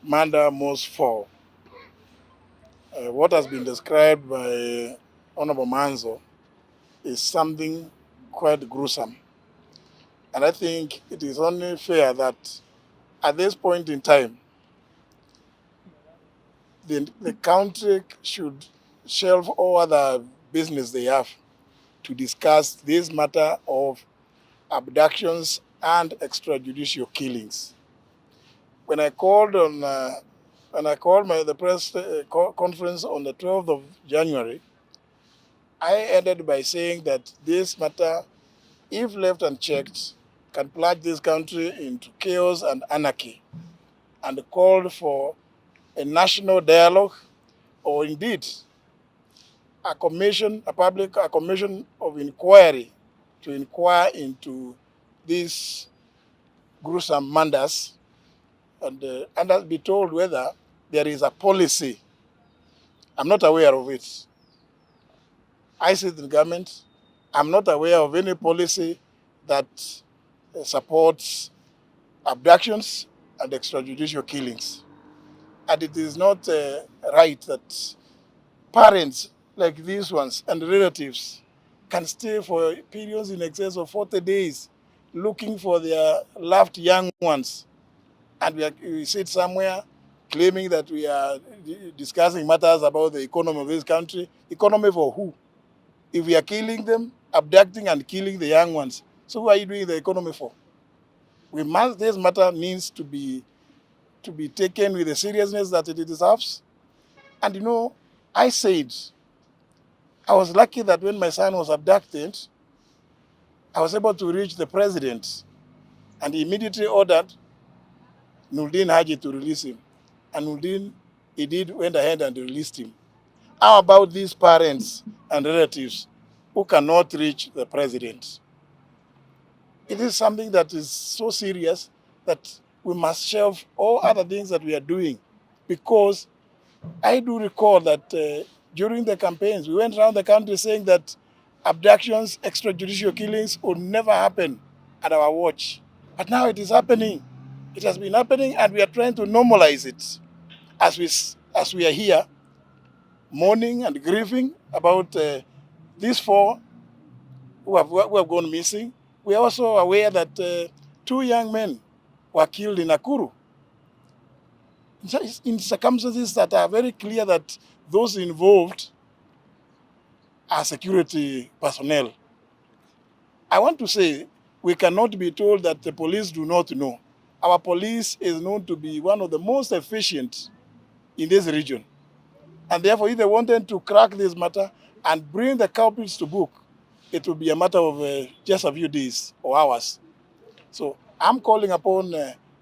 Manda most for what has been described by Honorable Mwanzo is something quite gruesome. And I think it is only fair that at this point in time, the country should shelve all other business they have to discuss this matter of abductions and extrajudicial killings. When I called on the press conference on the 12th of January, I ended by saying that this matter, if left unchecked, can plunge this country into chaos and anarchy, and called for a national dialogue, or indeed a commission of inquiry to inquire into these gruesome murders and be told whether there is a policy. I'm not aware of it. I sit in government. I'm not aware of any policy that supports abductions and extrajudicial killings. And it is not right that parents like these ones and relatives can stay for periods in excess of 40 days looking for their loved young ones. And we sit somewhere claiming that we are discussing matters about the economy of this country. Economy for who? If we are killing them, abducting and killing the young ones, so who are you doing the economy for? This matter needs to be taken with the seriousness that it deserves. And I said, I was lucky that when my son was abducted, I was able to reach the president, and he immediately ordered Nuruddin Haji to release him. And Nuruddin, went ahead and released him. How about these parents and relatives who cannot reach the president? It is something that is so serious that we must shelve all other things that we are doing, because I do recall that during the campaigns, we went around the country saying that abductions, extrajudicial killings would never happen at our watch. But now it is happening. It has been happening, and we are trying to normalize it as we are here mourning and grieving about these four who have gone missing. We are also aware that two young men were killed in Nakuru in circumstances that are very clear that those involved are security personnel. I want to say we cannot be told that the police do not know. Our police is known to be one of the most efficient in this region. And therefore, if they wanted to crack this matter and bring the culprits to book, it will be a matter of just a few days or hours. So I'm calling upon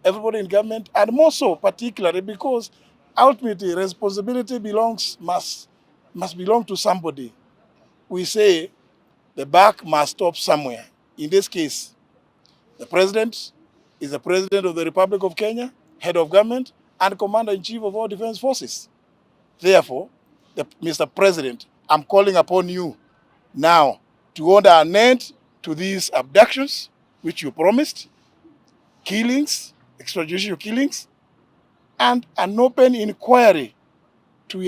everybody in government, and more so particularly because ultimately responsibility must belong to somebody. We say the buck must stop somewhere. In this case, the president is the president of the Republic of Kenya, head of government, and commander-in-chief of all defense forces. Therefore, Mr. President, I'm calling upon you now to order an end to these abductions, which you promised, killings, extrajudicial killings, and an open inquiry to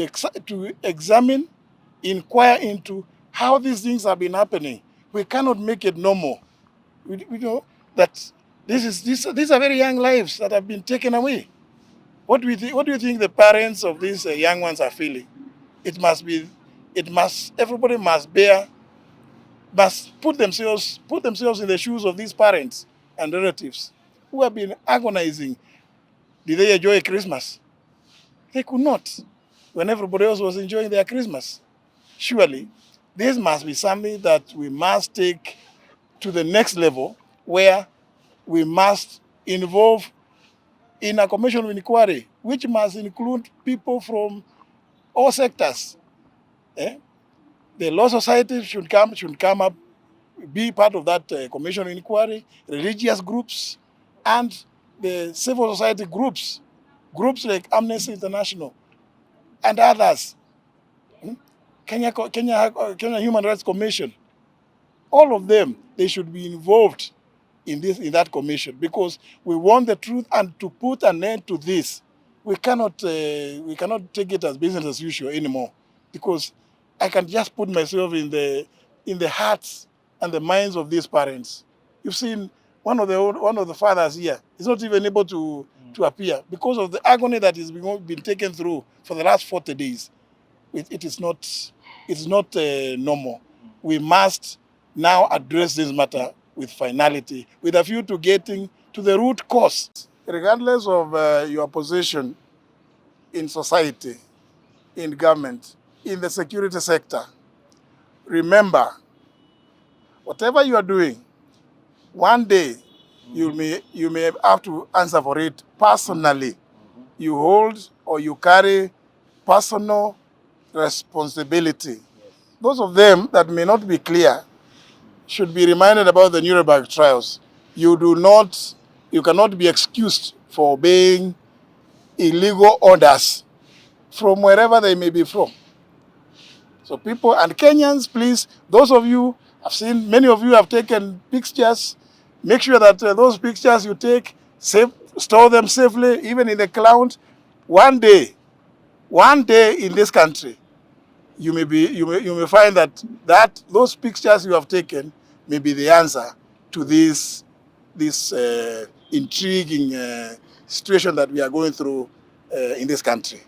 examine, inquire into how these things have been happening. We cannot make it normal. We know that these are very young lives that have been taken away. What do you think the parents of these young ones are feeling? Everybody must put themselves in the shoes of these parents and relatives who have been agonizing. Did they enjoy Christmas? They could not, when everybody else was enjoying their Christmas. Surely, this must be something that we must take to the next level, where we must involve in a commission of inquiry, which must include people from all sectors. Eh? The law society should come up, be part of that commission of inquiry, religious groups, and the civil society groups like Amnesty International and others, Kenya Human Rights Commission. All of them, they should be involved in that commission, because we want the truth and to put an end to this. we cannot take it as business as usual anymore, because I can just put myself in the hearts and the minds of these parents. You've seen one of the fathers here is not even able to appear because of the agony that is been taken through for the last 40 days. It is not normal. We must now address this matter with finality, with a view to getting to the root cause. Regardless of your position in society, in government, in the security sector, remember, whatever you are doing, one day you may have to answer for it personally. You hold or you carry personal responsibility. Those of them that may not be clear should be reminded about the Nuremberg trials. You cannot be excused for obeying illegal orders from wherever they may be from. So people and Kenyans, please, those of you, I've seen many of you have taken pictures. Make sure that those pictures you take, store them safely, even in the cloud. One day in this country, you may find that those pictures you have taken may be the answer to this intriguing situation that we are going through in this country.